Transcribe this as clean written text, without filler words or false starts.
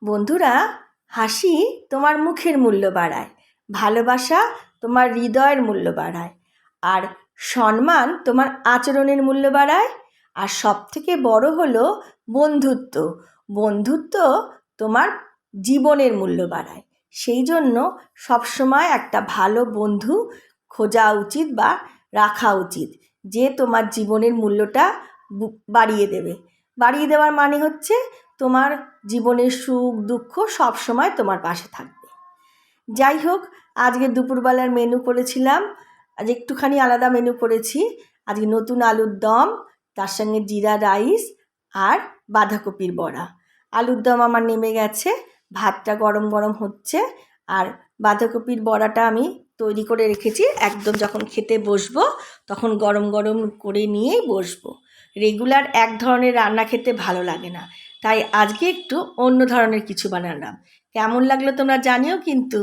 বন্ধুরা, হাসি তোমার মুখের মূল্য বাড়ায়, ভালোবাসা তোমার হৃদয়ের মূল্য বাড়ায়, আর সম্মান তোমার আচরণের মূল্য বাড়ায়। আর সবথেকে বড় হলো বন্ধুত্ব। বন্ধুত্ব তোমার জীবনের মূল্য বাড়ায়। সেই জন্য সবসময় একটা ভালো বন্ধু খোঁজা উচিত বা রাখা উচিত, যে তোমার জীবনের মূল্যটা বাড়িয়ে দেবে। বাড়িয়ে দেওয়ার মানে হচ্ছে তোমার জীবনের সুখ দুঃখ সব সময় তোমার পাশে থাকবে। যাই হোক, আজকে দুপুরবেলার মেনু করেছিলাম, আজ একটুখানি আলাদা মেনু করেছি। আজকে নতুন আলুর দম, তার সঙ্গে জিরা রাইস আর বাঁধাকপির বড়া। আলুর দম আমার নেমে গেছে, ভাতটা গরম গরম হচ্ছে, আর বাঁধাকপির বড়াটা আমি তৈরি করে রেখেছি। একদম যখন খেতে বসবো তখন গরম গরম করে নিয়েই বসবো। রেগুলার এক ধরনের রান্না খেতে ভালো লাগে না, তাই আজকে একটু অন্য ধরনের কিছু বানালাম। কেমন লাগলো তোমরা জানিও কিন্তু।